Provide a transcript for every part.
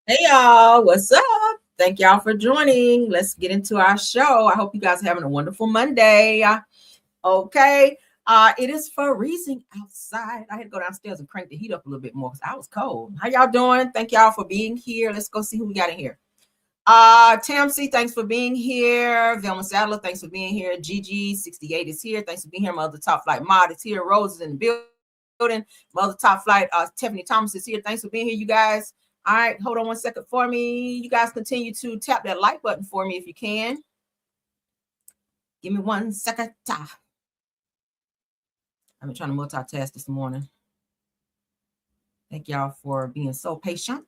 Hey y'all, what's up? Thank y'all for joining. Let's get into our show. I hope you guys are having a wonderful Monday. Okay. It is freezing outside. I had to go downstairs and crank the heat up a little bit more because I was cold. How y'all doing? Thank y'all for being here. Let's go see who we got in here. Tam C, thanks for being here. Velma Sadler, thanks for being here. GG68 is here. Thanks for being here. Mother Top Flight Mod is here. Rose is in the building. Mother Top Flight, Tiffany Thomas is here. Thanks for being here, you guys. All right, hold on one second for me. You guys continue to tap that like button for me if you can. Give me 1 second. I've been trying to multitask this morning. Thank y'all for being so patient.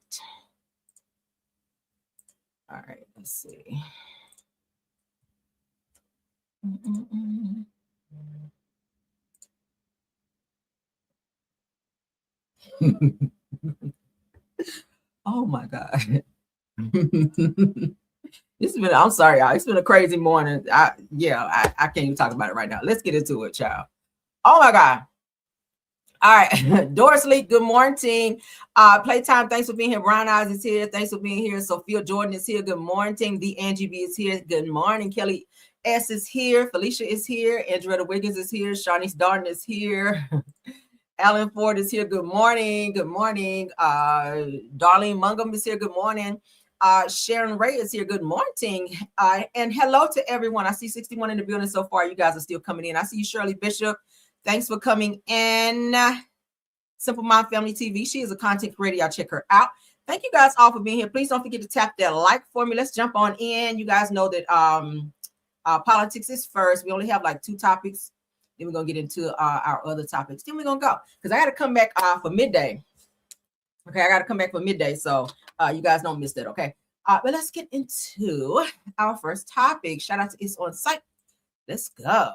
All right, let's see. Oh my God. I'm sorry, y'all. It's been a crazy morning. I can't even talk about it right now. Let's get into it, child. Oh my God. All right. Doris Lee, good morning. Playtime, thanks for being here. Brian Eyes is here. Thanks for being here. Sophia Jordan is here. Good morning. The Angie B is here. Good morning. Kelly S is here. Felicia is here. Andretta Wiggins is here. Shawnee's Darden is here. Alan Ford is here. Good morning. Good morning. Darlene Mungum is here. Good morning. Sharon Ray is here. Good morning. And hello to everyone. I see 61 in the building so far. You guys are still coming in. I see you, Shirley Bishop. Thanks for coming in. Simple Mom Family TV. She is a content creator. Y'all check her out. Thank you guys all for being here. Please don't forget to tap that like for me. Let's jump on in. You guys know that politics is first. We only have like 2 topics. Then we're going to get into our other topics. Then we're going to go. Because I got to come back for midday. Okay, I got to come back for midday. So you guys don't miss that, okay? But let's get into our first topic. Shout out to It's On Site. Let's go.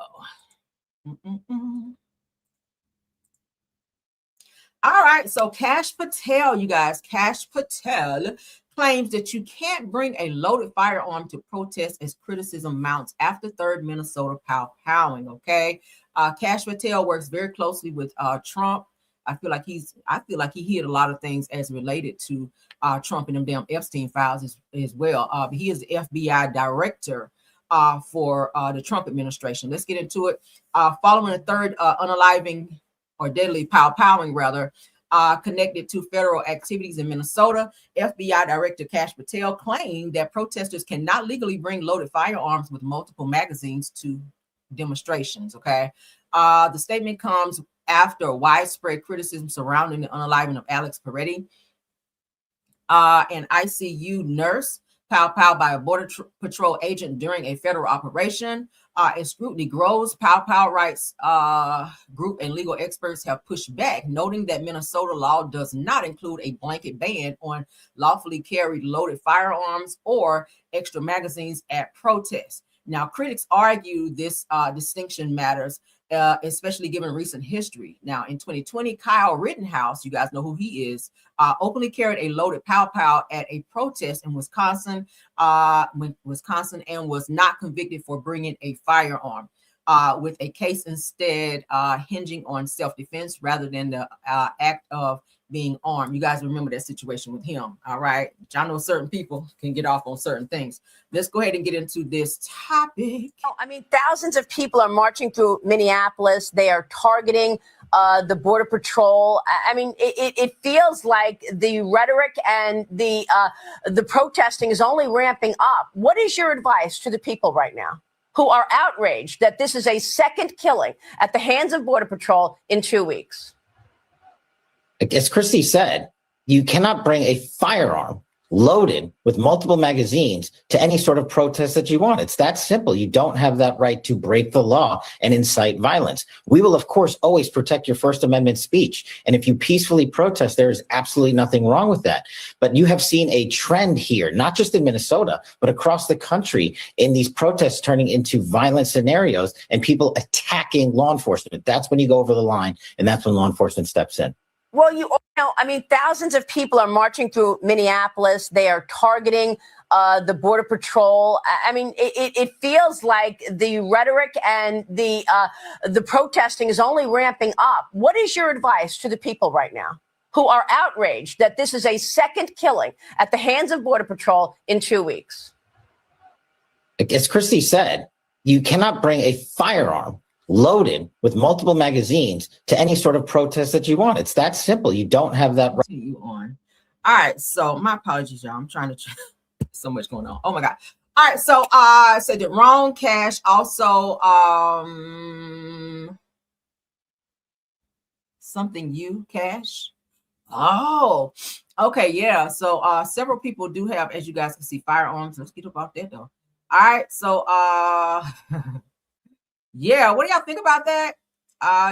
All right, so Kash Patel, you guys, Kash Patel claims that you can't bring a loaded firearm to protest as criticism mounts after 3rd Minnesota powwowing, okay? Kash Patel works very closely with Trump. I feel like he hid a lot of things as related to Trump and them damn Epstein files as well. But he is the FBI director for the Trump administration. Let's get into it. Following a 3rd unaliving or deadly powwowing rather, connected to federal activities in Minnesota, FBI Director Kash Patel claimed that protesters cannot legally bring loaded firearms with multiple magazines to demonstrations, okay? The statement comes after widespread criticism surrounding the unaliving of Alex Peretti, an ICU nurse, powwowed by a Border Patrol agent during a federal operation. As scrutiny grows, Pow rights group and legal experts have pushed back, noting that Minnesota law does not include a blanket ban on lawfully carried loaded firearms or extra magazines at protests. Now, critics argue this distinction matters, especially given recent history. Now, in 2020, Kyle Rittenhouse, you guys know who he is, openly carried a loaded pow at a protest in Wisconsin, and was not convicted for bringing a firearm, with a case instead hinging on self-defense rather than the act of being armed. You guys remember that situation with him, all right? I know certain people can get off on certain things. Let's go ahead and get into this topic. I mean, thousands of people are marching through Minneapolis. They are targeting the Border Patrol. I mean, it feels like the rhetoric and the protesting is only ramping up. What is your advice to the people right now who are outraged that this is a second killing at the hands of Border Patrol in 2 weeks? As Christy said, you cannot bring a firearm loaded with multiple magazines to any sort of protest that you want. It's that simple. You don't have that right to break the law and incite violence. We will, of course, always protect your First Amendment speech. And if you peacefully protest, there is absolutely nothing wrong with that. But you have seen a trend here, not just in Minnesota, but across the country, in these protests turning into violent scenarios and people attacking law enforcement. That's when you go over the line, and that's when law enforcement steps in. Well, you know, I mean, thousands of people are marching through Minneapolis. They are targeting the Border Patrol. I mean, it feels like the rhetoric and the protesting is only ramping up. What is your advice to the people right now? who are outraged that this is a second killing at the hands of Border Patrol in 2 weeks. As Christy said, you cannot bring a firearm loaded with multiple magazines to any sort of protest that you want. It's that simple. You don't have that right. You on. All right. So my apologies, y'all. I'm trying to so much going on. Oh my God. All right. So I said it wrong. Cash. Also, something you cash. Oh, okay. Yeah. So several people do have, as you guys can see, firearms. Let's get about that though. All right. So yeah, what do y'all think about that?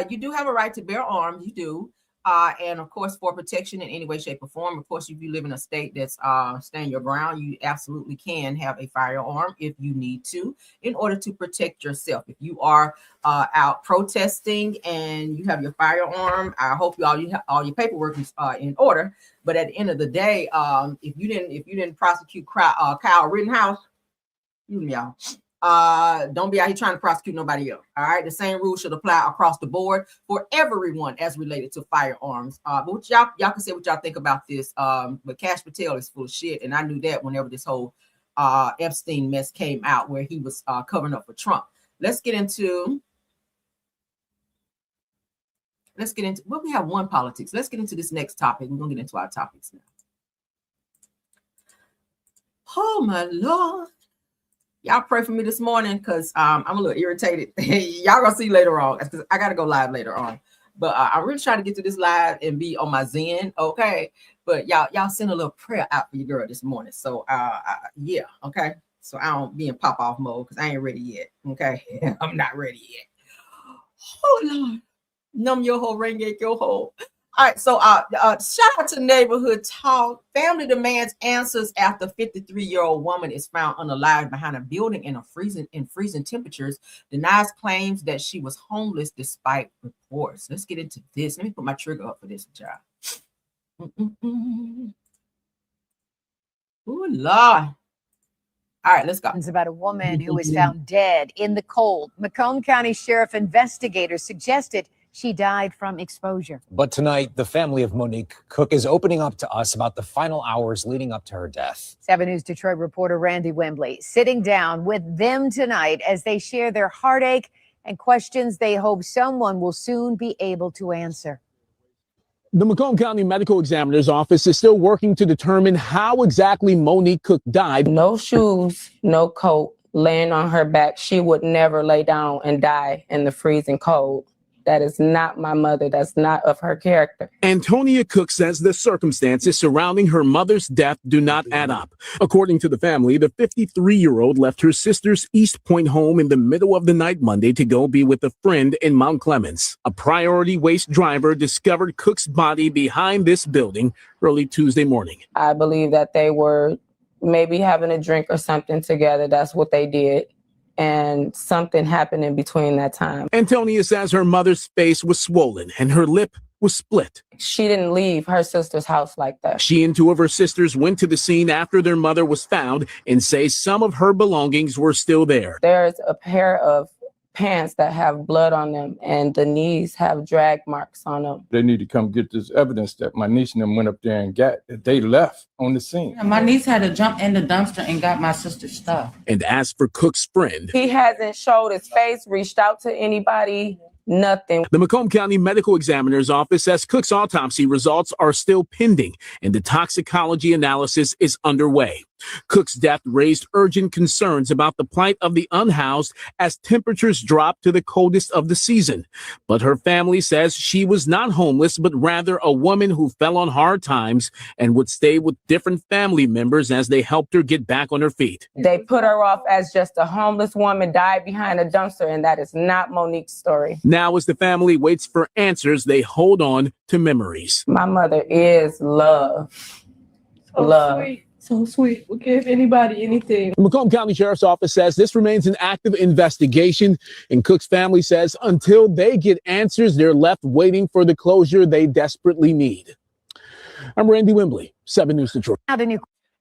You do have a right to bear arms, you do. And of course, for protection in any way, shape, or form. Of course, if you live in a state that's stand your ground, you absolutely can have a firearm if you need to, in order to protect yourself. If you are out protesting and you have your firearm, I hope you have all your paperwork is in order. But at the end of the day, if you didn't prosecute Kyle Rittenhouse, y'all. Don't be out here trying to prosecute nobody else. All right, the same rules should apply across the board for everyone as related to firearms. But what y'all can say what y'all think about this. But Cash Patel is full of shit, and I knew that whenever this whole Epstein mess came out, where he was covering up for Trump. Let's get into. Well, we have one politics. Let's get into this next topic. We're gonna get into our topics now. Oh my Lord. Y'all pray for me this morning because I'm a little irritated. Y'all gonna see later on because I gotta go live later on. But I'm really trying to get to this live and be on my Zen, okay? But y'all send a little prayer out for your girl this morning. So yeah, okay. So I don't be in pop off mode because I ain't ready yet. Okay, I'm not ready yet. Oh Lord, num your whole ring your whole. All right, so shout out to Neighborhood Talk. Family demands answers after 53-year-old woman is found unalive behind a building in freezing temperatures, denies claims that she was homeless despite reports. Let's get into this. Let me put my trigger up for this, child. Oh, Lord. All right, let's go. It's about a woman who was found dead in the cold. Macomb County Sheriff investigators suggested she died from exposure. But tonight, the family of Monique Cook is opening up to us about the final hours leading up to her death. 7 News Detroit reporter Randy Wembley sitting down with them tonight as they share their heartache and questions they hope someone will soon be able to answer. The Macomb County Medical Examiner's Office is still working to determine how exactly Monique Cook died. No shoes, no coat, laying on her back. She would never lay down and die in the freezing cold. That is not my mother. That's not of her character. Antonia Cook says the circumstances surrounding her mother's death do not add up. According to the family, the 53-year-old left her sister's East Point home in the middle of the night Monday to go be with a friend in Mount Clemens. A Priority Waste driver discovered Cook's body behind this building early Tuesday morning. I believe that they were maybe having a drink or something together. That's what they did. And something happened in between that time. Antonia says her mother's face was swollen and her lip was split. She didn't leave her sister's house like that. She and two of her sisters went to the scene after their mother was found and say some of her belongings were still there. There's a pair of pants that have blood on them and the knees have drag marks on them. They need to come get this evidence that my niece and them went up there and got, that they left on the scene. My niece had to jump in the dumpster and got my sister's stuff. And as for Cook's friend, he hasn't showed his face, reached out to anybody, nothing. The Macomb County Medical Examiner's Office says Cook's autopsy results are still pending and the toxicology analysis is underway. Cook's death raised urgent concerns about the plight of the unhoused as temperatures dropped to the coldest of the season. But her family says she was not homeless, but rather a woman who fell on hard times and would stay with different family members as they helped her get back on her feet. They put her off as just a homeless woman died behind a dumpster, and that is not Monique's story. Now, as the family waits for answers, they hold on to memories. My mother is love. Love. Sweet. So sweet. We'll give anybody anything. The Macomb County Sheriff's Office says this remains an active investigation, and Cook's family says until they get answers, they're left waiting for the closure they desperately need. I'm Randy Wembley, 7 News Detroit. All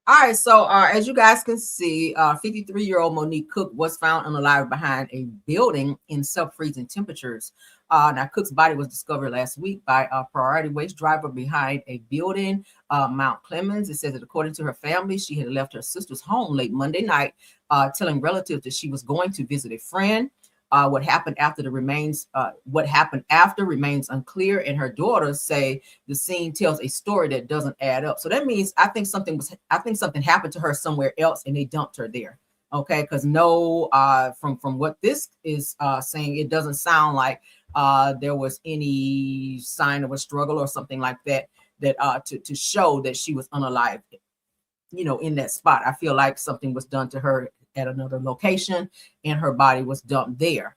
right, so as you guys can see, 53-year-old Monique Cook was found unalive behind a building in sub-freezing temperatures. Now, Cook's body was discovered last week by a priority waste driver behind a building, Mount Clemens. It says that according to her family, she had left her sister's home late Monday night, telling relatives that she was going to visit a friend. What happened after remains unclear, and her daughters say the scene tells a story that doesn't add up. So that means I think something happened to her somewhere else, and they dumped her there. Okay, because from what this is saying, it doesn't sound like there was any sign of a struggle or something like that to show that she was unalive, in that spot. I feel like something was done to her at another location and her body was dumped there.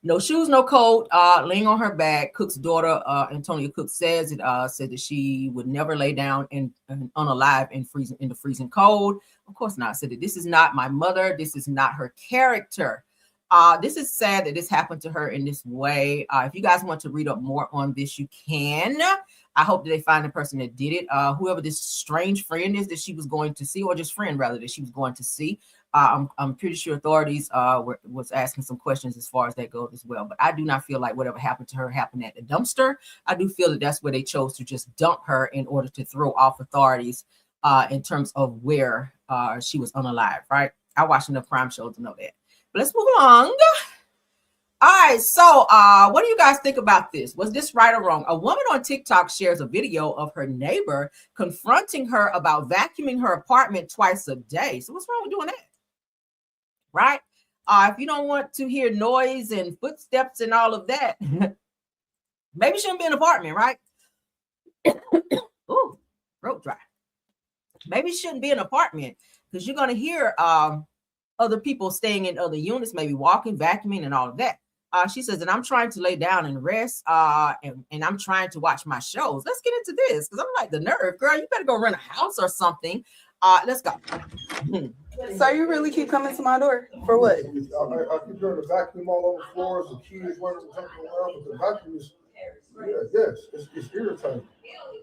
No shoes, no coat, laying on her back. Cook's daughter, Antonia Cook, said that she would never lay down and unalive in the freezing cold. Of course not. Said that this is not my mother. This is not her character. This is sad that this happened to her in this way. If you guys want to read up more on this, you can. I hope that they find the person that did it. Whoever this strange friend is that she was going to see, or just friend rather, that she was going to see. I'm pretty sure authorities was asking some questions as far as that goes as well. But I do not feel like whatever happened to her happened at the dumpster. I do feel that that's where they chose to just dump her in order to throw off authorities in terms of where she was unalive, right? I watched enough crime shows to know that. But let's move along. All right, so what do you guys think about this? Was this right or wrong? A woman on TikTok shares a video of her neighbor confronting her about vacuuming her apartment twice a day. So what's wrong with doing that? Right? If you don't want to hear noise and footsteps and all of that, maybe it shouldn't be an apartment, right? Ooh, throat dry. Maybe it shouldn't be an apartment because you're going to hear other people staying in other units, maybe walking, vacuuming, and all of that. She says, and I'm trying to lay down and rest, and I'm trying to watch my shows. Let's get into this because I'm like, the nerve, girl, you better go rent a house or something. Let's go. So you really keep coming to my door for what? I keep hearing the vacuum all over the floors, the keys running around, but the vacuum is, it's irritating.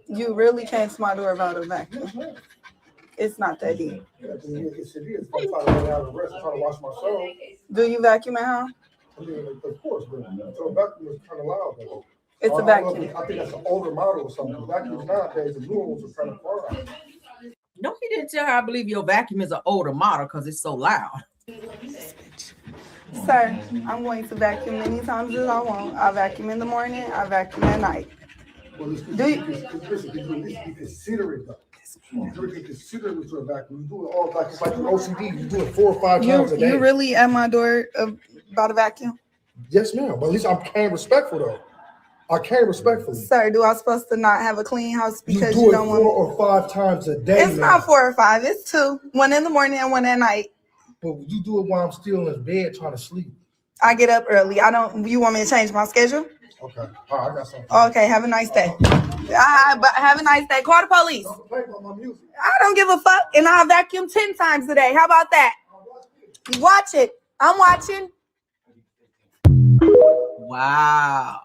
You really came to my door about a vacuum. It's not that deep. Yes, it is. I'm trying to lay down and rest. I'm trying to watch my show. Do you vacuum at home? I mean, of course, but so vacuum is kind of loud. Though. It's a vacuum. I think that's an older model or something. The vacuums nowadays, the new ones are kind of far out. No, he didn't tell her I believe your vacuum is an older model because it's so loud. Sir, I'm going to vacuum many times as I want. I vacuum in the morning. I vacuum at night. Well, do you be considerate though? You be considerate with your vacuum. You do it all like it's like your OCD. You do it 4 or 5 times a day. You really at my door about a vacuum? Yes, ma'am. But at least I'm kind of respectful though. I came respectfully. Sir, do I supposed to not have a clean house because you don't want 4 or 5 times a day? It's not 4 or 5. It's 2. 1 in the morning and 1 at night. But you do it while I'm still in bed trying to sleep. I get up early. You want me to change my schedule? Okay. All right, I got something. Okay, have a nice day. But have a nice day. Call the police. Don't complain about my music. I don't give a fuck. And I'll vacuum 10 times a day. How about that? Watch it. I'm watching. Wow.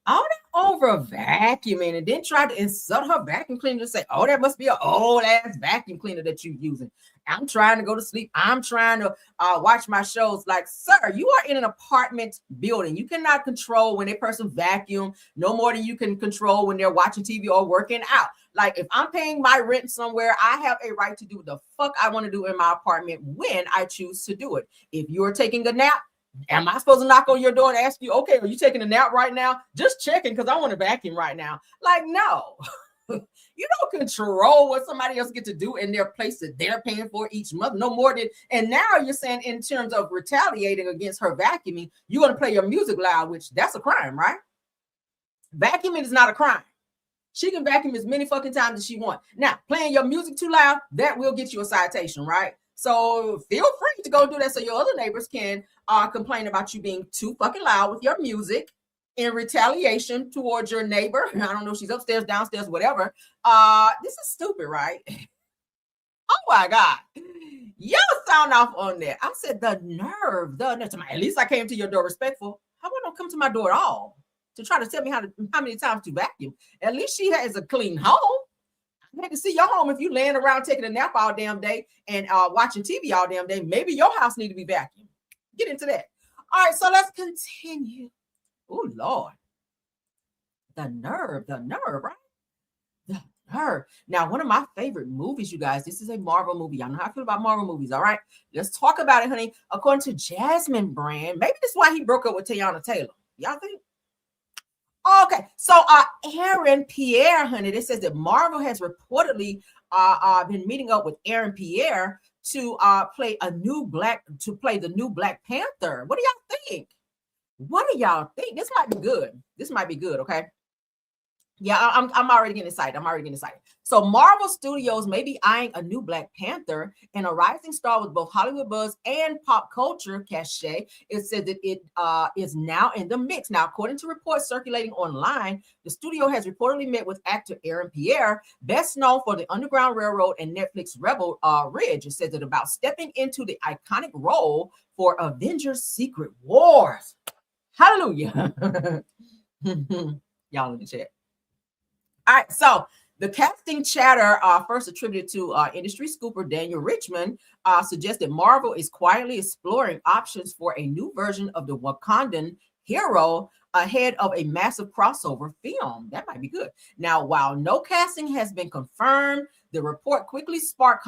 All that over vacuuming, and then try to insult her vacuum cleaner to say, oh, that must be an old ass vacuum cleaner that you're using. I'm trying to go to sleep. I'm trying to watch my shows. Like, sir, you are in an apartment building. You cannot control when a person vacuum no more than you can control when they're watching TV or working out. Like, if I'm paying my rent somewhere, I have a right to do what the fuck I want to do in my apartment when I choose to do it. If you're taking a nap, am I supposed to knock on your door and ask you, okay, are you taking a nap right now? Just checking because I want to vacuum right now. Like, no. You don't control what somebody else gets to do in their place that they're paying for each month, no more than. And now you're saying in terms of retaliating against her vacuuming, you're going to play your music loud, which that's a crime, right? Vacuuming is not a crime. She can vacuum as many fucking times as she wants. Now, playing your music too loud, that will get you a citation, right? So feel free to go do that so your other neighbors can complain about you being too fucking loud with your music in retaliation towards your neighbor. I don't know if she's upstairs, downstairs, whatever. This is stupid, right? Oh my God. Y'all sound off on that. I said the nerve. At least I came to your door respectful. How about don't come to my door at all to try to tell me how many times to vacuum? At least she has a clean home. I had to see your home if you laying around taking a nap all damn day and watching TV all damn day. Maybe your house need to be vacuumed. Get into that. All right, so let's continue. Oh, Lord. The nerve, right? The nerve. Now, one of my favorite movies, you guys, this is a Marvel movie. Y'all know how I feel about Marvel movies, all right? Let's talk about it, honey. According to Jasmine Brand, maybe this is why he broke up with Teyana Taylor. Y'all think? Okay, so Aaron Pierre, honey, it says that Marvel has reportedly been meeting up with Aaron Pierre to play the new Black Panther. What do y'all think? What do y'all think? This might be good. This might be good, okay? Yeah, I'm already getting excited. So Marvel Studios may be eyeing a new Black Panther, and a rising star with both Hollywood buzz and pop culture cachet. It said that it is now in the mix. Now, according to reports circulating online, the studio has reportedly met with actor Aaron Pierre, best known for the Underground Railroad and Netflix Rebel Ridge. It says that about stepping into the iconic role for Avengers Secret Wars. Hallelujah. Y'all in the chat. All right, so the casting chatter, first attributed to industry scooper Daniel Richmond, suggested Marvel is quietly exploring options for a new version of the Wakandan hero ahead of a massive crossover film. That might be good. Now, while no casting has been confirmed, the report quickly sparked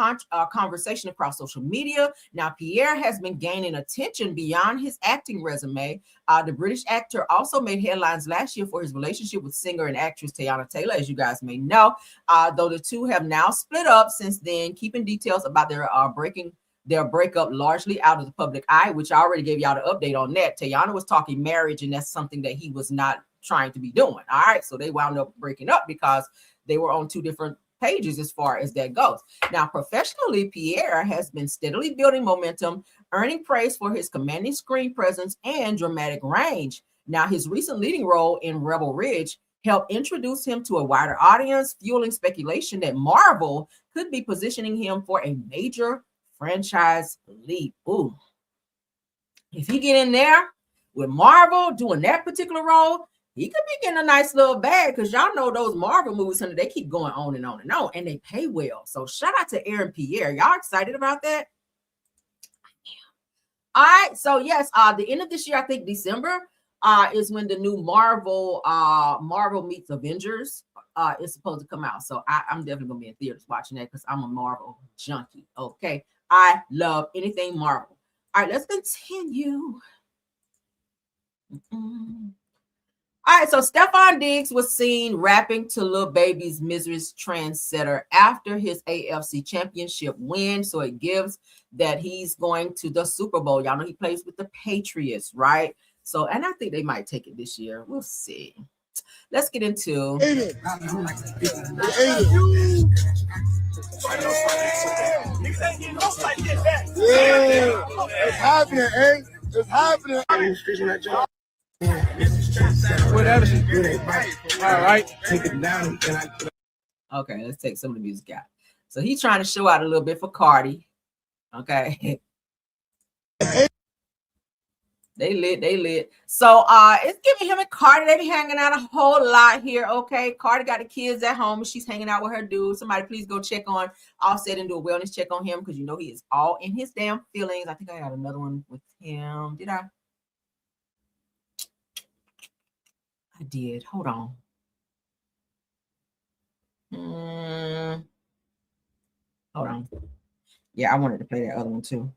conversation across social media. Now, Pierre has been gaining attention beyond his acting resume. The British actor also made headlines last year for his relationship with singer and actress Teyana Taylor, as you guys may know, though the two have now split up since then, keeping details about their breakup largely out of the public eye, which I already gave y'all the update on that. Teyana was talking marriage, and that's something that he was not trying to be doing. All right, so they wound up breaking up because they were on two different pages as far as that goes. Now, professionally, Pierre has been steadily building momentum, earning praise for his commanding screen presence and dramatic range. Now, his recent leading role in Rebel Ridge helped introduce him to a wider audience, fueling speculation that Marvel could be positioning him for a major franchise leap. Ooh. If he get in there with Marvel doing that particular role, he could be getting a nice little bag, because y'all know those Marvel movies, honey, they keep going on and on and on, and they pay well. So shout out to Aaron Pierre. Y'all excited about that? All right. So yes, the end of this year, I think December, is when the new Marvel meets Avengers is supposed to come out. So I'm definitely gonna be in theaters watching that, because I'm a Marvel junkie. Okay. I love anything Marvel. All right, let's continue. All right, so Stefon Diggs was seen rapping to Lil Baby's Misery's Trendsetter after his AFC Championship win. So it gives that he's going to the Super Bowl. Y'all know he plays with the Patriots, right? So, and I think they might take it this year. We'll see. Let's get into. Yeah, it's happening, eh? It's happening. Whatever. All right. Take it down. Okay, let's take some of the music out. So he's trying to show out a little bit for Cardi. Okay. They lit. So it's giving him and Cardi. They be hanging out a whole lot here. Okay. Cardi got the kids at home. She's hanging out with her dude. Somebody please go check on Offset and do a wellness check on him, because you know he is all in his damn feelings. I think I got another one with him. Did I? I did. Hold on. Hold on. Yeah, I wanted to play that other one too.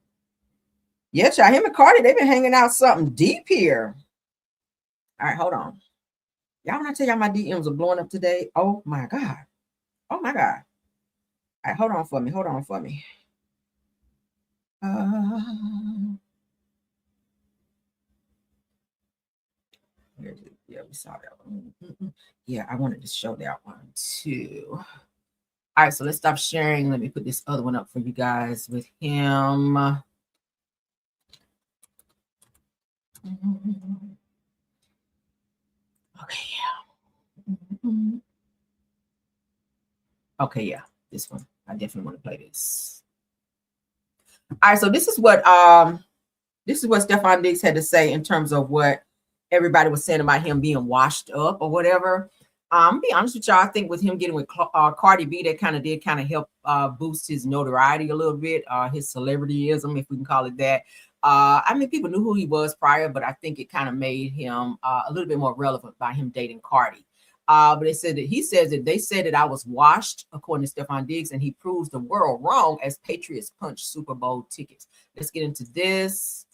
Yeah, child, him and Cardi, they've been hanging out something deep here. All right, hold on. Y'all, when I tell y'all my DMs are blowing up today, oh my God. Oh my God. All right, hold on for me. Yeah, we saw that one. Yeah, I wanted to show that one too. All right, so let's stop sharing. Let me put this other one up for you guys with him. Okay, yeah, this one. I definitely want to play this. All right, so this is what Stefon Diggs had to say in terms of what everybody was saying about him being washed up or whatever. Be honest with y'all, I think with him getting with Cardi B, that kind of help boost his notoriety a little bit, his celebrityism, if we can call it that. I mean, people knew who he was prior, but I think it kind of made him a little bit more relevant by him dating Cardi. But they said that he says that they said that I was washed, according to Stefon Diggs, and he proves the world wrong as Patriots punch Super Bowl tickets. Let's get into this.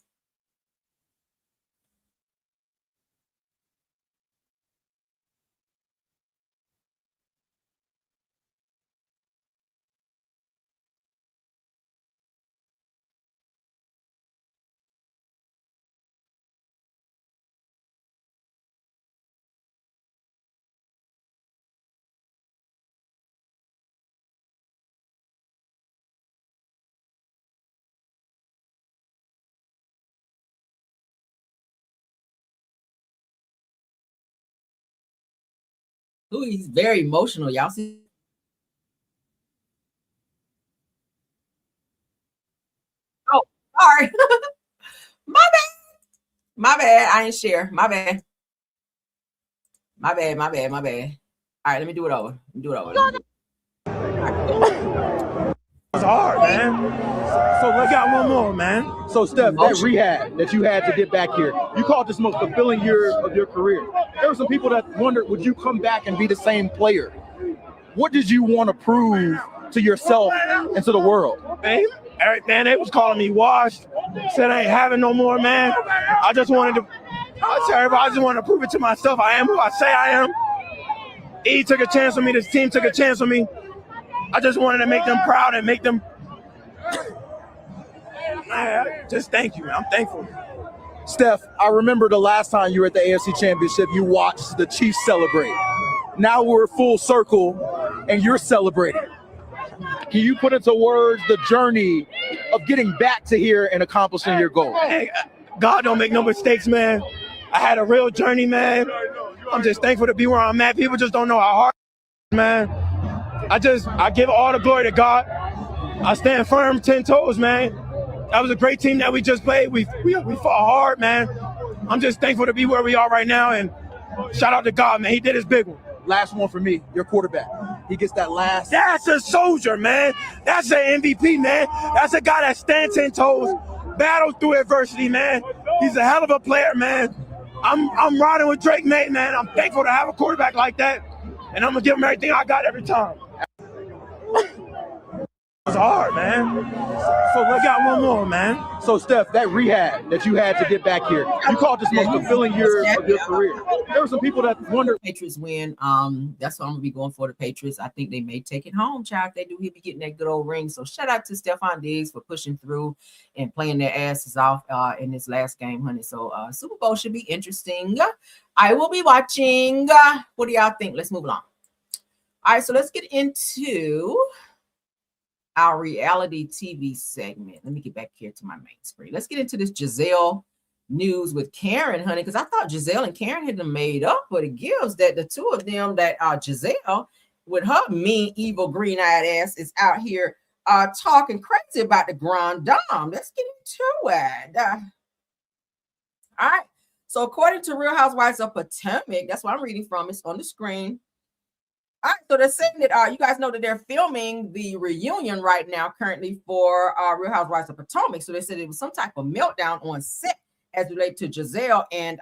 Ooh, he's very emotional. Y'all see? Oh, sorry. My bad. My bad. I ain't share. My bad. My bad. My bad. My bad. All right, let me do it over. Do it over. It's hard, man. So I got one more, man. So Steph, that rehab that you had to get back here, you called this most fulfilling year of your career. There were some people that wondered, would you come back and be the same player? What did you want to prove to yourself and to the world? Man, they was calling me washed. Said I ain't having no more, man. I just wanted to, I tell everybody, I just wanted to prove it to myself. I am who I say I am. E took a chance on me. This team took a chance on me. I just wanted to make them proud and make them. Just thank you, man. I'm thankful. Steph, I remember the last time you were at the AFC Championship, you watched the Chiefs celebrate. Now we're full circle and you're celebrating. Can you put into words the journey of getting back to here and accomplishing your goal? Hey, God don't make no mistakes, man. I had a real journey, man. I'm just thankful to be where I'm at. People just don't know how hard, man. I give all the glory to God. I stand firm, 10 toes, man. That was a great team that we just played. We fought hard, man. I'm just thankful to be where we are right now, and shout out to God, man. He did his big one. Last one for me, your quarterback. He gets that last. That's a soldier, man. That's an MVP, man. That's a guy that stands 10 toes, battles through adversity, man. He's a hell of a player, man. I'm riding with Drake May, man. I'm thankful to have a quarterback like that, and I'm gonna give him everything I got every time. It's hard, man. So I got one more, man. So Steph, that rehab that you had to get back here, you called this most fulfilling year of your career. There were some people that wondered. Patriots win. That's what I'm gonna be going for the Patriots. I think they may take it home, child. If they do, he'll be getting that good old ring. So shout out to Stefon Diggs for pushing through and playing their asses off in this last game, honey. So Super Bowl should be interesting. I will be watching. What do y'all think? Let's move along. All right, so let's get into our reality TV segment. Let me get back here to my main screen. Let's get into this Giselle news with Karen, honey, because I thought Giselle and Karen had them made up, but it gives that the two of them, that Giselle with her mean, evil, green-eyed ass is out here talking crazy about the Grand Dame. Let's get into it. All right. So according to Real Housewives of Potomac, that's what I'm reading from. It's on the screen. All right, so they're saying that you guys know that they're filming the reunion right now, currently for Real Housewives of Potomac. So they said it was some type of meltdown on set as related to Giselle and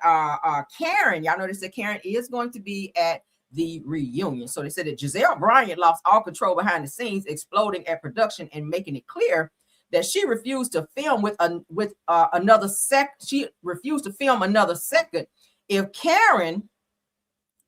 Karen. Y'all know they said Karen is going to be at the reunion. So they said that Giselle Bryant lost all control behind the scenes, exploding at production and making it clear that she refused to film another She refused to film another second if Karen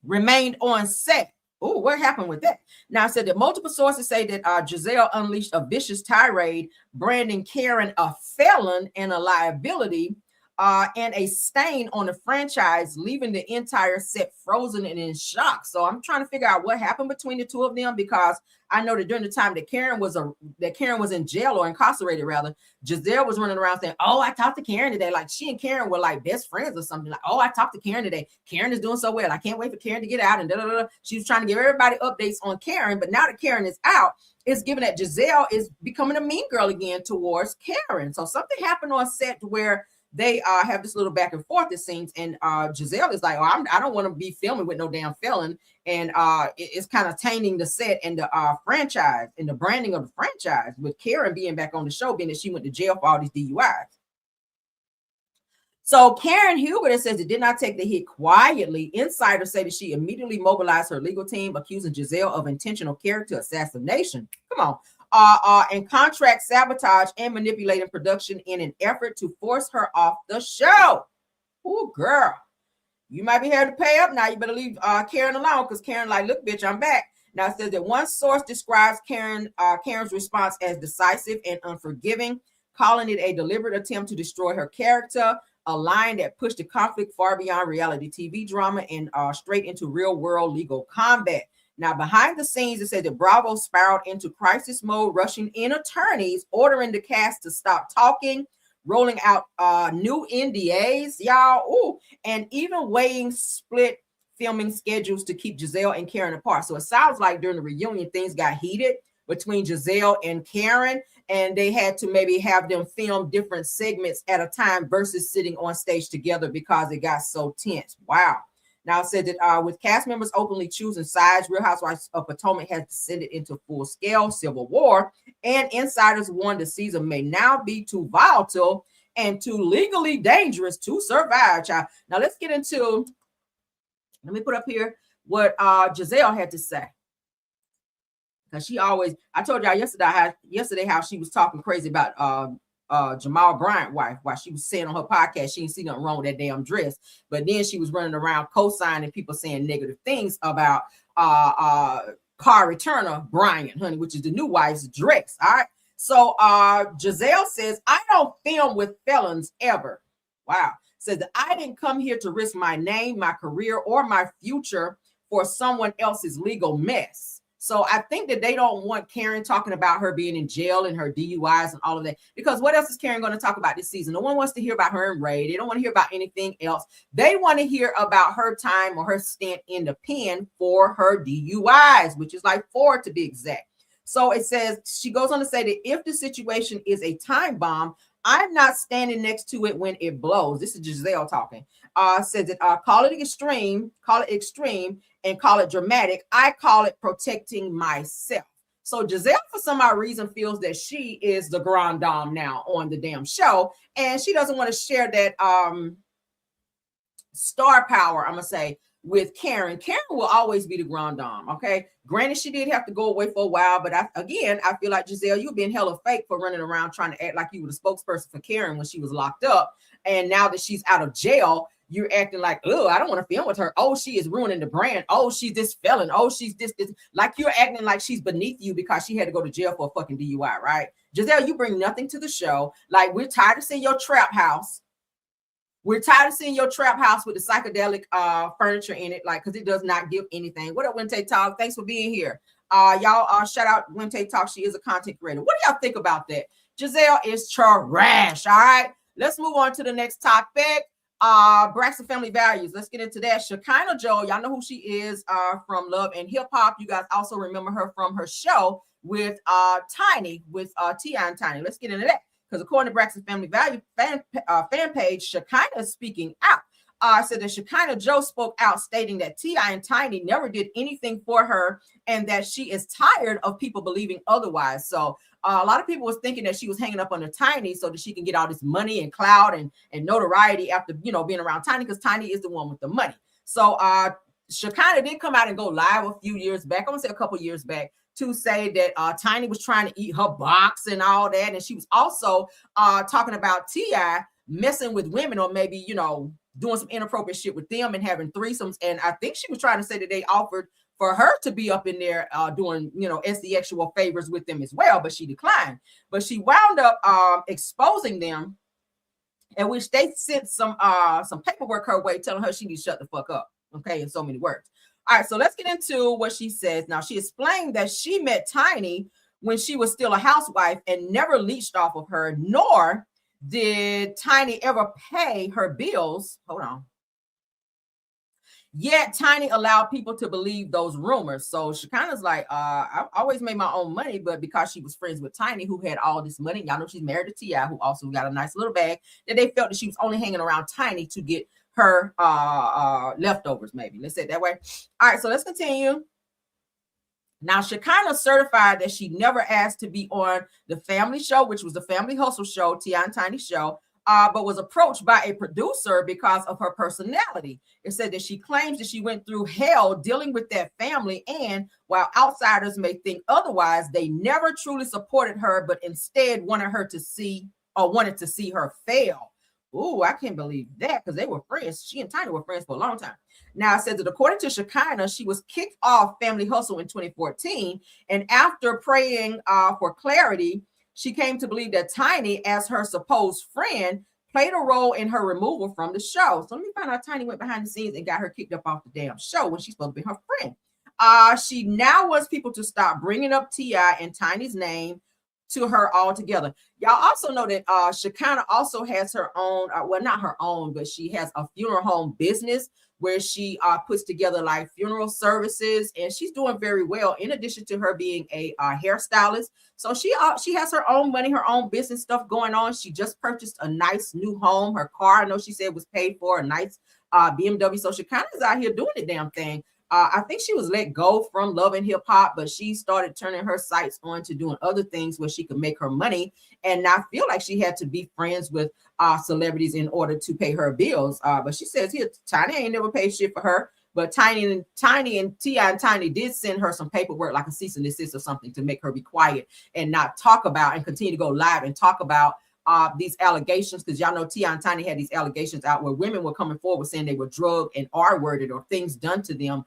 remained on set. Oh, what happened with that? Now, I said that multiple sources say that Giselle unleashed a vicious tirade, branding Karen a felon and a liability and a stain on the franchise, leaving the entire set frozen and in shock. So I'm trying to figure out what happened between the two of them, because I know that during the time that Karen was in jail, or incarcerated rather, Giselle was running around saying, "Oh, I talked to Karen today." Like she and Karen were like best friends or something. Like, "Oh, I talked to Karen today. Karen is doing so well. I can't wait for Karen to get out." And she was trying to give everybody updates on Karen. But now that Karen is out, it's given that Giselle is becoming a mean girl again towards Karen. So something happened on set where they have this little back and forth, it seems, and Giselle is like, "Oh, I don't want to be filming with no damn felon," and it's kind of tainting the set and the franchise and the branding of the franchise, with Karen being back on the show, being that she went to jail for all these DUIs. So Karen Huber, it says it did not take the hit quietly. Insiders say that she immediately mobilized her legal team, accusing Giselle of intentional character assassination. Come on. And contract sabotage and manipulating production in an effort to force her off the show. Ooh, girl. You might be here to pay up now. You better leave Karen alone, because Karen like, look, bitch, I'm back. Now it says that one source describes Karen's response as decisive and unforgiving, calling it a deliberate attempt to destroy her character, a line that pushed the conflict far beyond reality TV drama and straight into real-world legal combat. Now, behind the scenes, it said that Bravo spiraled into crisis mode, rushing in attorneys, ordering the cast to stop talking, rolling out new NDAs, y'all, ooh, and even weighing split filming schedules to keep Giselle and Karen apart. So it sounds like during the reunion, things got heated between Giselle and Karen, and they had to maybe have them film different segments at a time versus sitting on stage together because it got so tense. Wow. Now, it said that with cast members openly choosing sides, Real Housewives of Potomac has descended into full-scale civil war, and insiders warn the season may now be too volatile and too legally dangerous to survive, child. Now, let's get into, let me put up here what Giselle had to say. Because she always, I told y'all yesterday how she was talking crazy about Jamal Bryant's wife while she was saying on her podcast she didn't see nothing wrong with that damn dress, but then she was running around co-signing people saying negative things about Kari Turner Bryant, honey, which is the new wife's dress. All right. So Giselle says, I don't film with felons ever. Wow. Says that I didn't come here to risk my name, my career, or my future for someone else's legal mess. So I think that they don't want Karen talking about her being in jail and her DUIs and all of that, because what else is Karen going to talk about this season? No one wants to hear about her and Ray. They don't want to hear about anything else. They want to hear about her time or her stint in the pen for her DUIs, which is like 4 to be exact. So it says, she goes on to say that if the situation is a time bomb, I'm not standing next to it when it blows. This is Giselle talking. Says that call it extreme, and call it dramatic. I call it protecting myself. So Giselle, for some odd reason, feels that she is the grand dame now on the damn show, and she doesn't want to share that star power, I'm gonna say, with Karen. Karen will always be the grand dame, okay? Granted, she did have to go away for a while, but I feel like, Giselle, you've been hella fake for running around trying to act like you were the spokesperson for Karen when she was locked up, and now that she's out of jail, you're acting like, oh, I don't want to film with her. Oh, she is ruining the brand. Oh, she's this felon. Oh, she's this. Like, you're acting like she's beneath you because she had to go to jail for a fucking DUI, right? Giselle, you bring nothing to the show. Like, we're tired of seeing your trap house. We're tired of seeing your trap house with the psychedelic furniture in it, like, because it does not give anything. What up, Wente Talk? Thanks for being here. Y'all, shout out Wente Talk. She is a content creator. What do y'all think about that? Giselle is trash, all right? Let's move on to the next topic. Braxton Family Values. Let's get into that. Shekinah Jo, y'all know who she is from Love and Hip Hop. You guys also remember her from her show with Tiny, with T.I. and Tiny. Let's get into that, because according to Braxton Family Value fan page, Shekinah is speaking out. Said that Shekinah Jo spoke out, stating that T.I. and Tiny never did anything for her, and that she is tired of people believing otherwise. So a lot of people was thinking that she was hanging up under Tiny so that she can get all this money and clout and notoriety after, being around Tiny, because Tiny is the one with the money. So Shekinah did come out and go live a few years back, I want to say a couple years back, to say that Tiny was trying to eat her box and all that. And she was also talking about T.I. messing with women, or maybe, doing some inappropriate shit with them and having threesomes. And I think she was trying to say that they offered for her to be up in there doing, sexual favors with them as well, but she declined. But she wound up exposing them, in which they sent some paperwork her way telling her she needs to shut the fuck up, okay, in so many words. All right, so let's get into what she says. Now, she explained that she met Tiny when she was still a housewife and never leached off of her, nor did Tiny ever pay her bills. Hold on. Yet Tiny allowed people to believe those rumors. So Shekinah's like, I always made my own money, but because she was friends with Tiny, who had all this money, y'all know she's married to T.I., who also got a nice little bag, that they felt that she was only hanging around Tiny to get her leftovers, maybe. Let's say it that way. All right, so let's continue. Now, Shekinah certified that she never asked to be on the family show, which was the Family Hustle show, T.I. and Tiny show, but was approached by a producer because of her personality. It said that she claims that she went through hell dealing with that family, and while outsiders may think otherwise, they never truly supported her, but instead wanted to see her fail. Ooh, I can't believe that, because they were friends. She and Tiny were friends for a long time. Now, it says that according to Shekinah, she was kicked off Family Hustle in 2014, and after praying for clarity, she came to believe that Tiny, as her supposed friend, played a role in her removal from the show. So let me find out Tiny went behind the scenes and got her kicked up off the damn show when she's supposed to be her friend. She now wants people to stop bringing up T.I. and Tiny's name to her altogether. Y'all also know that Shekinah also has her own, well, not her own, but she has a funeral home business where she puts together like funeral services, and she's doing very well in addition to her being a hairstylist. So she has her own money, her own business stuff going on. She just purchased a nice new home. Her car, I know she said, was paid for, a nice BMW. So Shekinah is out here doing the damn thing. I think she was let go from Love and Hip Hop, but she started turning her sights on to doing other things where she could make her money and not feel like she had to be friends with celebrities in order to pay her bills. But she says here, Tiny ain't never paid shit for her, but Tiny and T.I. and Tiny did send her some paperwork, like a cease and desist or something, to make her be quiet and not talk about and continue to go live and talk about these allegations, because y'all know T.I. and Tiny had these allegations out where women were coming forward saying they were drugged and R-worded or things done to them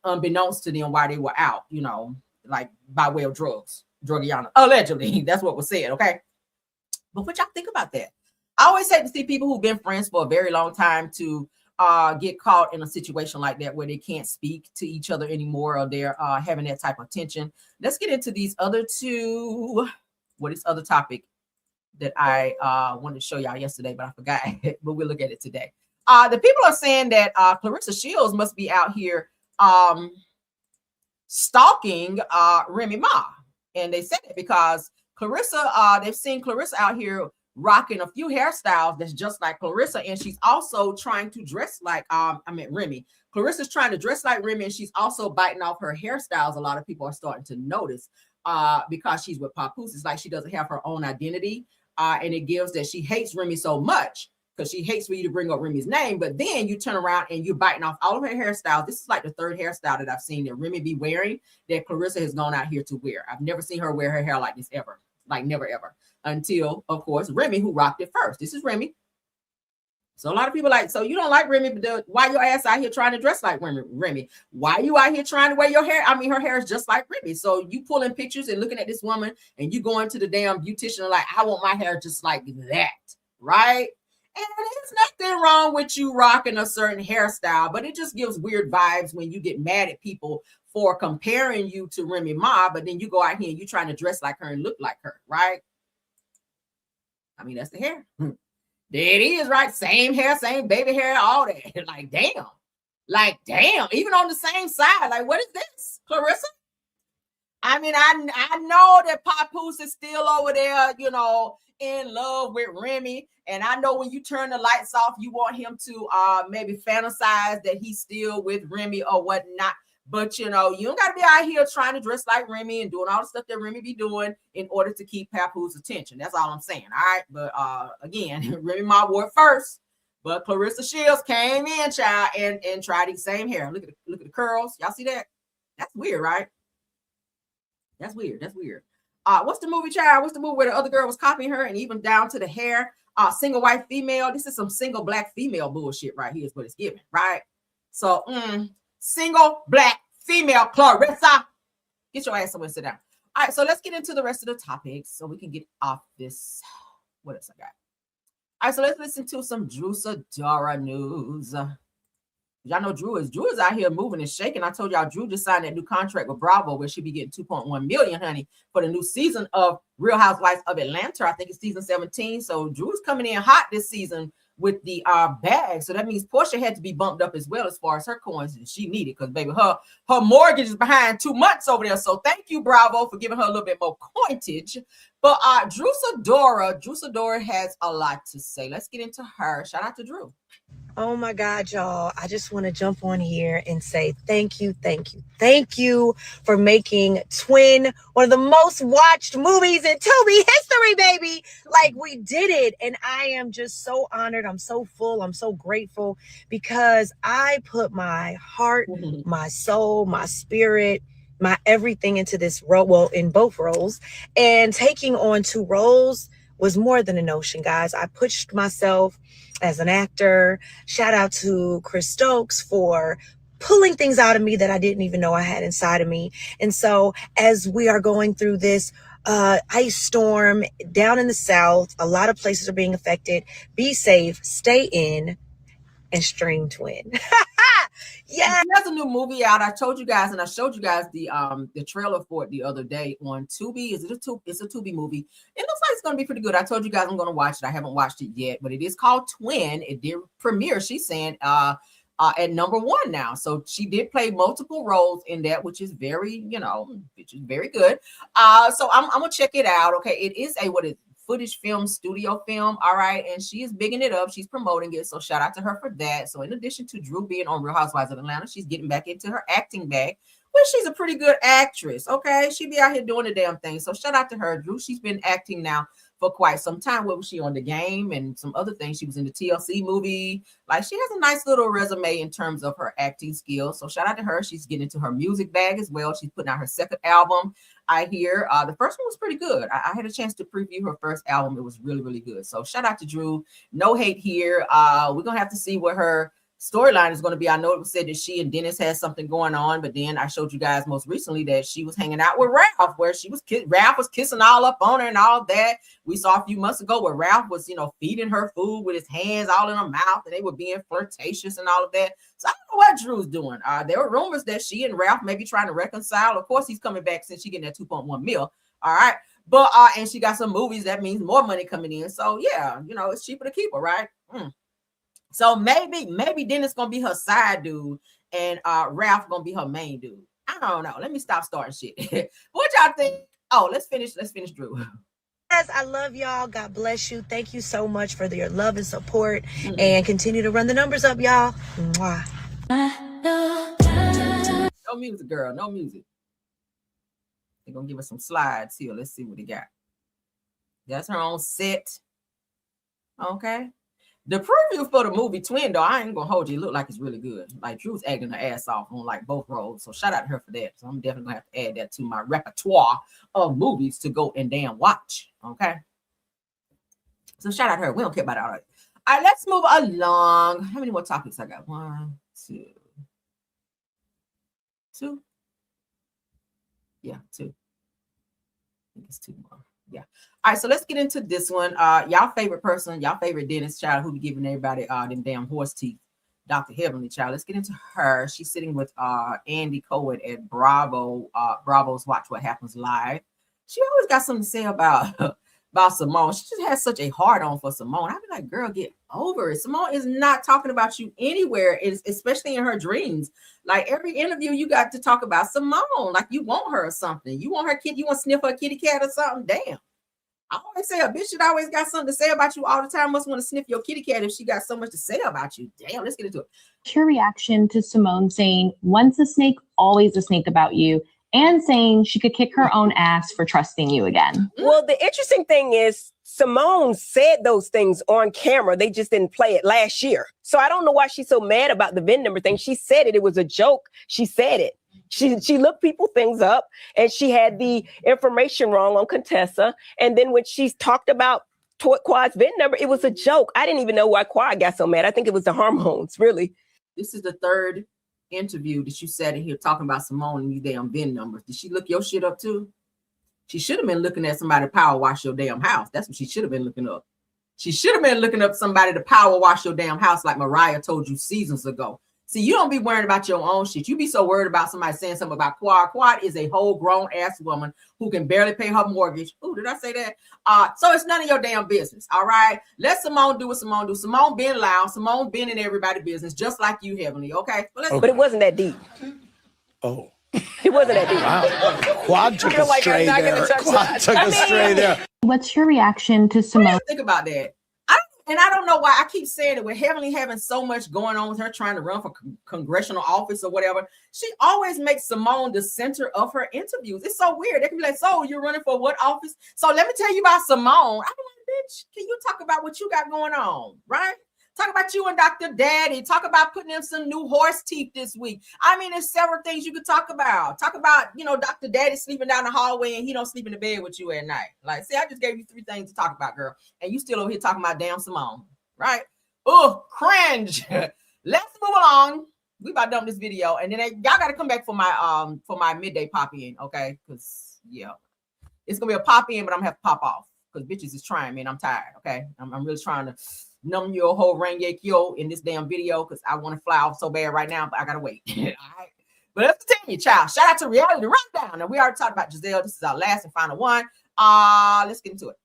unbeknownst to them while they were out, you know, like by way of drugs, drugiana, allegedly. That's what was said, okay? But what y'all think about that? I always hate to see people who've been friends for a very long time to get caught in a situation like that where they can't speak to each other anymore, or they're having that type of tension. Let's get into these other two. What is other topic that I wanted to show y'all yesterday, but I forgot, but we'll look at it today. The people are saying that Clarissa Shields must be out here stalking Remy Ma. And they said it because Clarissa, they've seen Clarissa out here rocking a few hairstyles that's just like Clarissa. And she's also trying to dress like, Remy. Clarissa's trying to dress like Remy, and she's also biting off her hairstyles. A lot of people are starting to notice because she's with Papoose. It's like she doesn't have her own identity. And it gives that she hates Remy so much because she hates for you to bring up Remy's name, but then you turn around and you're biting off all of her hairstyles. This is like the third hairstyle that I've seen that Remy be wearing that Clarissa has gone out here to wear. I've never seen her wear her hair like this ever, like never ever, until, of course, Remy, who rocked it first. This is Remy. So a lot of people like, so you don't like Remy, but why your ass out here trying to dress like Remy? Why you out here trying to wear your hair? I mean, her hair is just like Remy. So you pulling pictures and looking at this woman and you going to the damn beautician and like, I want my hair just like that, right? And there's nothing wrong with you rocking a certain hairstyle, but it just gives weird vibes when you get mad at people for comparing you to Remy Ma, but then you go out here and you trying to dress like her and look like her, right? I mean, that's the hair. There it is, right? Same hair, same baby hair, all that. Like, damn. Like, damn. Even on the same side. Like, what is this, Clarissa? I mean, I know that Papoose is still over there, you know, in love with Remy. And I know when you turn the lights off, you want him to maybe fantasize that he's still with Remy or whatnot. But, you know, you don't got to be out here trying to dress like Remy and doing all the stuff that Remy be doing in order to keep Papoose attention. That's all I'm saying. All right. But again, Remy Ma wore it first. But Clarissa Shields came in, child, and tried the same hair. Look at the curls. Y'all see that? That's weird, right? That's weird. That's weird. What's the movie, child? What's the movie where the other girl was copying her and even down to the hair? Single white female. This is some single black female bullshit right here is what it's giving, right? So, single black female Clarissa. Get your ass somewhere and sit down. All right, so let's get into the rest of the topics so we can get off this. What else I got? All right, so let's listen to some Sidora news. Y'all know Drew is out here moving and shaking. I told y'all Drew just signed that new contract with Bravo where she'll be getting $2.1 million, honey, for the new season of Real Housewives of Atlanta. I think it's season 17. So Drew's coming in hot this season with the bag. So that means Portia had to be bumped up as well as far as her coins that she needed, because baby, her mortgage is behind 2 months over there. So thank you, Bravo, for giving her a little bit more coinage. But Sidora has a lot to say. Let's get into her. Shout out to Drew. Oh my God, y'all. I just want to jump on here and say thank you for making Twin one of the most watched movies in Tubi history, baby. Like, we did it. And I am just so honored. I'm so full. I'm so grateful because I put my heart, my soul, my spirit, my everything into this role, well, in both roles. And taking on 2 roles was more than a notion, guys. I pushed myself as an actor. Shout out to Chris Stokes for pulling things out of me that I didn't even know I had inside of me. And so as we are going through this ice storm down in the South, a lot of places are being affected. Be safe, stay in, and stream Twin. Yeah, there's a new movie out. I told you guys, and I showed you guys the trailer for it the other day on Tubi. It's a Tubi movie. It looks like it's gonna be pretty good. I told you guys I'm gonna watch it. I haven't watched it yet, but it is called Twin. It did premiere, she's saying, at #1 now. So she did play multiple roles in that, which is very good. So I'm gonna check it out. Okay, it is a footage film, studio film. All right. And she is bigging it up. She's promoting it. So shout out to her for that. So in addition to Drew being on Real Housewives of Atlanta, she's getting back into her acting bag, which she's a pretty good actress. Okay. She be out here doing the damn thing. So shout out to her. Drew, she's been acting now for quite some time. What was she on The Game and some other things? She was in the TLC movie. Like, she has a nice little resume in terms of her acting skills. So shout out to her. She's getting into her music bag as well. She's putting out her second album. I hear the first one was pretty good. I had a chance to preview her first album. It was really, really good. So shout out to Drew. No hate here. We're going to have to see what her storyline is going to be. I know it was said that she and Dennis had something going on, but then I showed you guys most recently that she was hanging out with Ralph, where Ralph was kissing all up on her and all that. We saw a few months ago where Ralph was, feeding her food with his hands all in her mouth, and they were being flirtatious and all of that. So I don't know what Drew's doing. There were rumors that she and Ralph may be trying to reconcile. Of course, he's coming back since she getting that 2.1 mil. All right. But and she got some movies. That means more money coming in. So yeah, it's cheaper to keep her, right? So maybe Dennis gonna be her side dude and Ralph gonna be her main dude. I don't know. Let me stop starting shit. What y'all think? Oh, let's finish Drew. Yes, I love y'all. God bless you. Thank you so much for your love and support, and continue to run the numbers up, y'all. Mwah. No music, girl. No music. They're gonna give us some slides here. Let's see what they got. That's her own set. Okay. The preview for the movie Twin, though, I ain't gonna hold you. It look like it's really good. Like, Drew's acting her ass off on like both roles. So shout out to her for that. So I'm definitely gonna have to add that to my repertoire of movies to go and damn watch. Okay. So shout out to her. We don't care about it. All right, let's move along. How many more topics I got? 1, 2. Yeah, 2. I think it's 2 more. Yeah. All right, so let's get into this one. Y'all favorite person, y'all favorite dentist child who be giving everybody them damn horse teeth, Dr. Heavenly Child. Let's get into her. She's sitting with Andy Cohen at Bravo's Watch What Happens Live. She always got something to say about Simone. She just has such a hard on for Simone. I'd be like, girl, get over it. Simone is not talking about you anywhere, especially in her dreams. Like, every interview you got to talk about Simone, like you want her or something. You want her kid, you want to sniff her kitty cat or something. Damn. I always say a bitch should always got something to say about you all the time. Must want to sniff your kitty cat if she got so much to say about you. Damn, let's get into it. Your reaction to Simone saying, once a snake, always a snake about you, and saying she could kick her own ass for trusting you again. Well, the interesting thing is Simone said those things on camera. They just didn't play it last year. So I don't know why she's so mad about the VIN number thing. She said it. It was a joke. She said it. She looked people things up, and she had the information wrong on Contessa. And then when she talked about Quad's VIN number, it was a joke. I didn't even know why Quad got so mad. I think it was the hormones, really. This is the third interview that you sat in here talking about Simone and these damn VIN numbers. Did she look your shit up too? She should have been looking at somebody to power wash your damn house. That's what she should have been looking up. She should have been looking up somebody to power wash your damn house like Mariah told you seasons ago. See, you don't be worried about your own shit. You be so worried about somebody saying something about Quad. Quad is a whole grown ass woman who can barely pay her mortgage. Ooh, did I say that? So it's none of your damn business. All right. Let Simone do what Simone do. Simone been loud. Simone been in everybody's business, just like you, Heavenly. Okay. But it wasn't that deep. Oh. It wasn't that deep. Wow. Quad took a stray there. Quad took a stray there. What's your reaction to Simone? Think about that. I And I don't know why I keep saying it with Heavenly having so much going on with her trying to run for congressional office or whatever. She always makes Simone the center of her interviews. It's so weird. They can be like, so you're running for what office? So let me tell you about Simone. I'm like, bitch, can you talk about what you got going on, right? Talk about you and Dr. Daddy. Talk about putting in some new horse teeth this week. I mean, there's several things you could talk about. Talk about, Dr. Daddy sleeping down the hallway and he don't sleep in the bed with you at night. Like, see, I just gave you 3 things to talk about, girl. And you still over here talking about damn Simone, right? Oh, cringe. Let's move along. We about done this video. And then y'all got to come back for my midday pop in, okay? Because, yeah, it's going to be a pop in, but I'm going to have to pop off because bitches is trying me and I'm tired, okay? I'm really trying to numb your whole Rangekyo in this damn video because I want to fly off so bad right now, but I gotta wait. All right. But let's continue, child. Shout out to Reality Rundown. Now we already talked about Giselle. This is our last and final one. Let's get into it.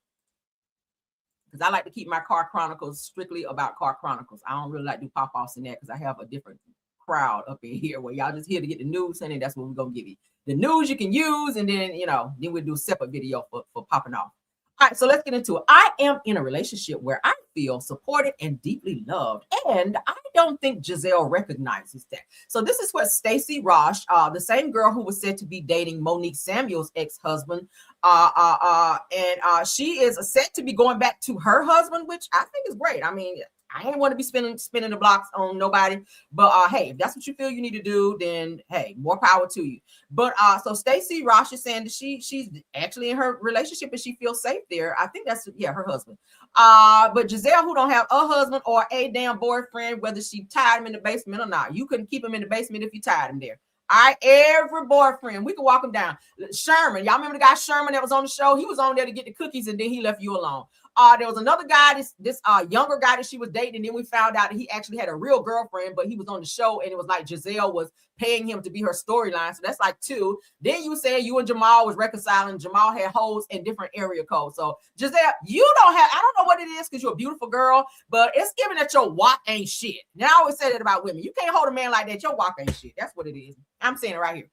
Because I like to keep my car chronicles strictly about car chronicles. I don't really like to do pop-offs in that because I have a different crowd up in here where y'all just here to get the news, and that's what we're gonna give you. The news you can use, and then then we'll do a separate video for popping off. All right, so let's get into it. I am in a relationship where I feel supported and deeply loved, and I don't think Giselle recognizes that. So this is what Stacey Rosh, the same girl who was said to be dating Monique Samuel's ex-husband, and she is said to be going back to her husband, which I think is great. I mean, I ain't want to be spinning the blocks on nobody, but hey, if that's what you feel you need to do, then hey, more power to you. But so Stacey Rosh is saying that she's actually in her relationship and she feels safe there. I think that's her husband. But Giselle, who don't have a husband or a damn boyfriend, whether she tied him in the basement or not, you couldn't keep him in the basement if you tied him there. All right, every boyfriend, we can walk him down. Sherman, y'all remember the guy Sherman that was on the show? He was on there to get the cookies and then he left you alone. There was another guy, this younger guy that she was dating, and then we found out that he actually had a real girlfriend, but he was on the show, and it was like Giselle was paying him to be her storyline. So that's like 2. Then you said you and Jamal was reconciling. Jamal had hoes in different area codes. So Giselle, you don't have, I don't know what it is because you're a beautiful girl, but it's given that your walk ain't shit. Now I always say that about women. You can't hold a man like that. Your walk ain't shit. That's what it is. I'm saying it right here.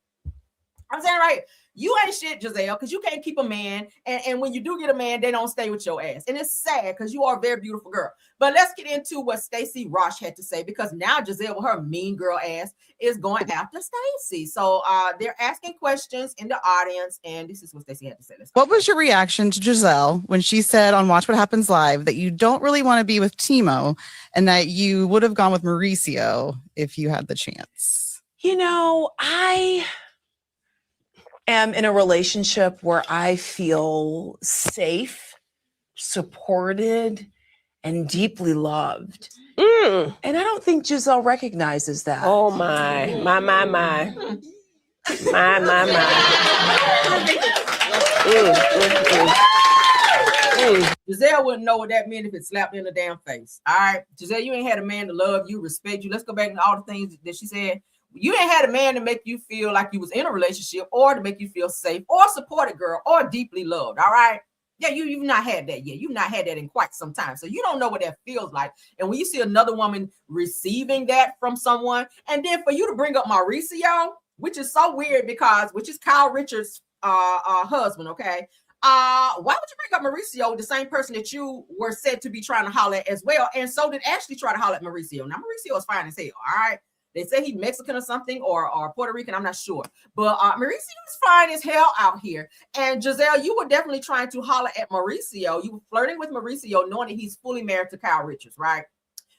I'm saying it right here. You ain't shit, Giselle, because you can't keep a man. And when you do get a man, they don't stay with your ass. And it's sad because you are a very beautiful girl. But let's get into what Stacey Rosh had to say, because now Giselle, with her mean girl ass, is going after Stacey. So they're asking questions in the audience, and this is what Stacey had to say. What was your reaction to Giselle when she said on Watch What Happens Live that you don't really want to be with Timo and that you would have gone with Mauricio if you had the chance? I am in a relationship where I feel safe, supported, and deeply loved. And I don't think Giselle recognizes that. Oh my. Giselle wouldn't know what that meant if it slapped in the damn face. All right, Giselle, you ain't had a man to love you, respect you. Let's go back to all the things that she said. You ain't had a man to make you feel like you was in a relationship or to make you feel safe or supported, girl, or deeply loved. All right. Yeah, you've not had that yet. You've not had that in quite some time. So you don't know what that feels like. And when you see another woman receiving that from someone, and then for you to bring up Mauricio, which is so weird which is Kyle Richards' husband, okay? Why would you bring up Mauricio, the same person that you were said to be trying to holler at as well? And so did Ashley try to holler at Mauricio. Now, Mauricio is fine as hell, all right? They say he's Mexican or something, or Puerto Rican. I'm not sure. But Mauricio is fine as hell out here. And Giselle, you were definitely trying to holler at Mauricio. You were flirting with Mauricio, knowing that he's fully married to Kyle Richards, right?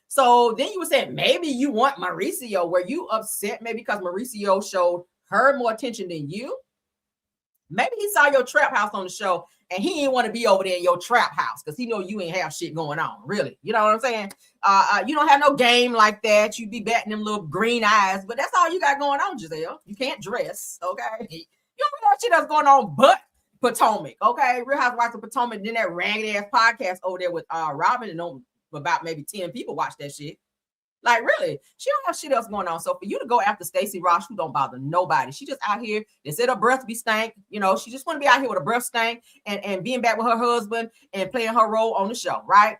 So then you were saying maybe you want Mauricio. Were you upset maybe because Mauricio showed her more attention than you? Maybe he saw your trap house on the show and he didn't want to be over there in your trap house because he know you ain't have shit going on, really. You know what I'm saying? You don't have no game like that. You be batting them little green eyes, but that's all you got going on, Giselle. You can't dress, okay? You don't know what shit that's going on but Potomac, okay? Real Housewives of Potomac, then that ragged ass podcast over there with Robin, and about maybe 10 people watch that shit. Like, really, she don't have shit else going on. So for you to go after Stacey Rosh, who don't bother nobody, she just out here. They said her breath be stank. She just want to be out here with a breath stank and being back with her husband and playing her role on the show, right?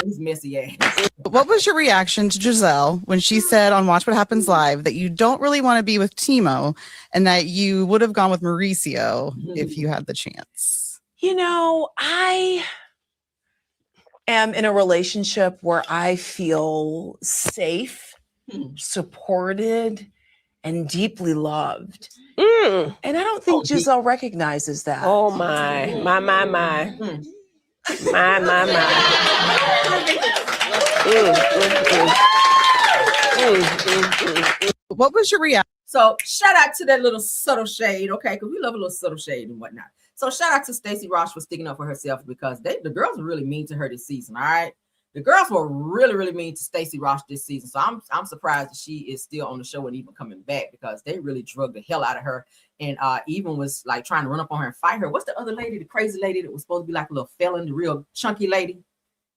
He's messy ass. What was your reaction to Giselle when she said on Watch What Happens Live that you don't really want to be with Timo and that you would have gone with Mauricio if you had the chance? I am in a relationship where I feel safe, supported, and deeply loved. And I don't think Giselle recognizes that. Oh my. What was your reaction? So shout out to that little subtle shade, okay? Because we love a little subtle shade and whatnot. So shout out to Stacey Ross for sticking up for herself, because the girls were really mean to her this season, all right? The girls were really, really mean to Stacey Ross this season. So I'm surprised that she is still on the show and even coming back, because they really drugged the hell out of her, and even was like trying to run up on her and fight her. What's the other lady, the crazy lady that was supposed to be like a little felon, the real chunky lady?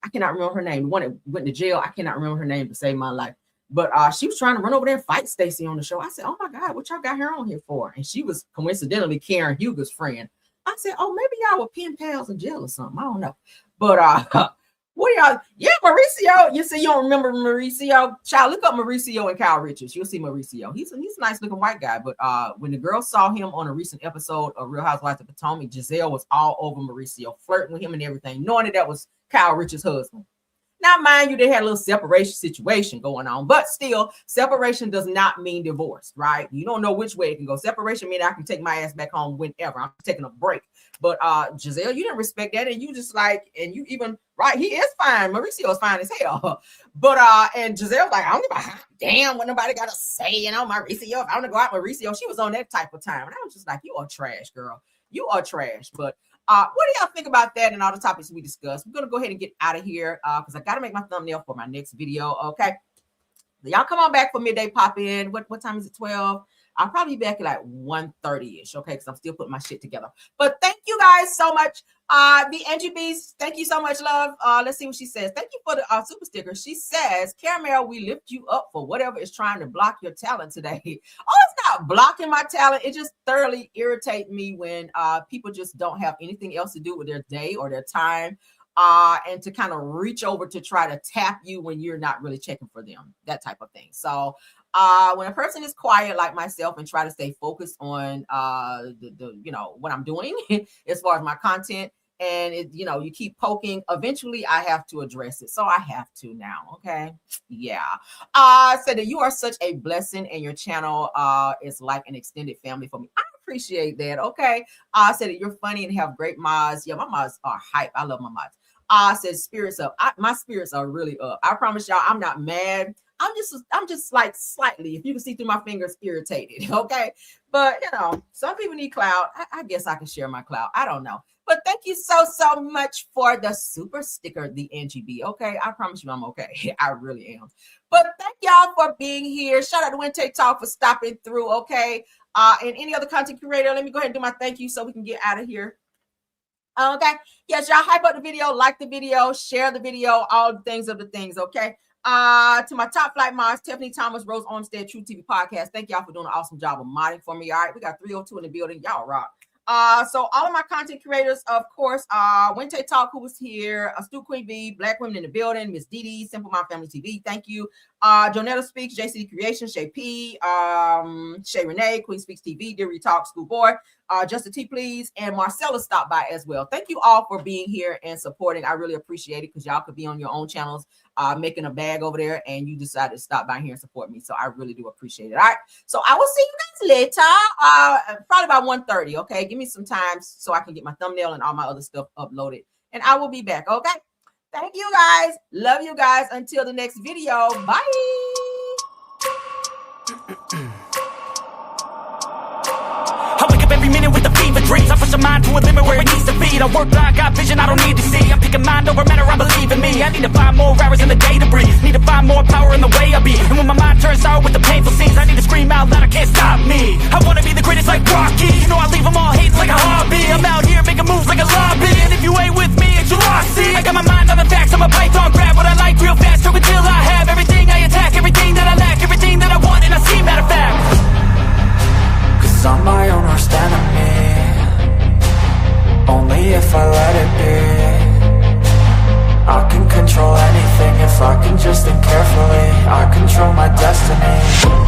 I cannot remember her name. The one that went to jail. I cannot remember her name to save my life. But she was trying to run over there and fight Stacey on the show. I said, oh my God, what y'all got her on here for? And she was coincidentally Karen Huger's friend. I said, oh, maybe y'all were pen pals in jail or something. I don't know. But what y'all? Yeah, Mauricio. You say you don't remember Mauricio? Child, look up Mauricio and Kyle Richards. You'll see Mauricio. He's a nice looking white guy. But when the girls saw him on a recent episode of Real Housewives of Potomac, Giselle was all over Mauricio, flirting with him and everything, knowing that was Kyle Richards' husband. Now, mind you, they had a little separation situation going on, but still, separation does not mean divorce, right? You don't know which way it can go. Separation means I can take my ass back home whenever. I'm taking a break. But Giselle, you didn't respect that, and you just like, and you even, right, he is fine. Mauricio is fine as hell. But and Giselle's like, I don't give a damn what nobody got to say, you know, Mauricio. If I want to go out, Mauricio, she was on that type of time. And I was just like, you are trash, girl. You are trash. But what do y'all think about that and all the topics we discussed? We're going to go ahead and get out of here because I got to make my thumbnail for my next video, okay? Y'all come on back for midday pop in. What time is it? 12? I'll probably be back at like 1:30-ish, okay? Because I'm still putting my shit together. But thank you guys so much. The NGBs, thank you so much, love. Let's see what she says. Thank you for the super sticker. She says, Caramel, we lift you up for whatever is trying to block your talent today. Oh, it's not blocking my talent. It just thoroughly irritates me when people just don't have anything else to do with their day or their time. And to kind of reach over to try to tap you when you're not really checking for them, that type of thing. So when a person is quiet like myself and try to stay focused on the you know, what I'm doing as far as my content, and it, you know, you keep poking, eventually I have to address it. So I have to now, okay? Yeah. Said that you are such a blessing, and your channel is like an extended family for me. I appreciate that, okay? Said that you're funny and have great mods. Yeah, my mods are hype. I love my mods. Said spirits up. My spirits are really up. I promise y'all, I'm not mad. I'm just like slightly, if you can see through my fingers, irritated, okay? But you know, some people need clout. I guess I can share my clout. I don't know. But thank you so much for the super sticker, the NGB, okay? I promise you I'm okay. I really am. But thank y'all for being here. Shout out to Wednesday Talk for stopping through, okay? And any other content creator, let me go ahead and do my thank you so we can get out of here. Okay? Yes, y'all hype up the video, like the video, share the video, all the things of the things, okay? To my top flight mods, Tiffany Thomas, Rose Olmstead, True TV Podcast. Thank y'all for doing an awesome job of modding for me. All right, we got 302 in the building. Y'all rock. So all of my content creators, of course, Wednesday Talk, who was here, Stu Queen B, Black Women in the Building, Miss Dee, Simple Mom Family TV, thank you. Jonetta Speaks, JCD Creation, Shay P, Shay Renee, Queen Speaks TV, Deary Talk, Schoolboy, Justin T, please, and Marcella stopped by as well. Thank you all for being here and supporting. I really appreciate it, because y'all could be on your own channels making a bag over there, and you decided to stop by here and support me. So I really do appreciate it. All right. So I will see you guys later. Probably about 1:30. Okay. Give me some time so I can get my thumbnail and all my other stuff uploaded, and I will be back. Okay. Thank you guys. Love you guys. Until the next video. Bye. I wake up every minute with the fever dreams. I push my mind to a limit where it needs to be. I work blind, got vision I don't need to see. I'm picking mind over matter, I believe in me. I need to find more hours in the day to breathe. Need to find more power in the way I be. And when my mind turns sour with the painful scenes, I need to scream out loud, I can't stop me. I wanna be the greatest like Rocky. You know I leave them all hating like a hobby. I'm out here making moves like a lobby. And if you ain't with me, it's your loss. See, I got my mind on the facts. I'm a python, grab what I like real fast. Till until I have everything I attack, everything that I lack, everything that I want, and I see, matter of fact. I'm my own worst enemy. Only if I let it be. I can control anything if I can just think carefully. I control my destiny.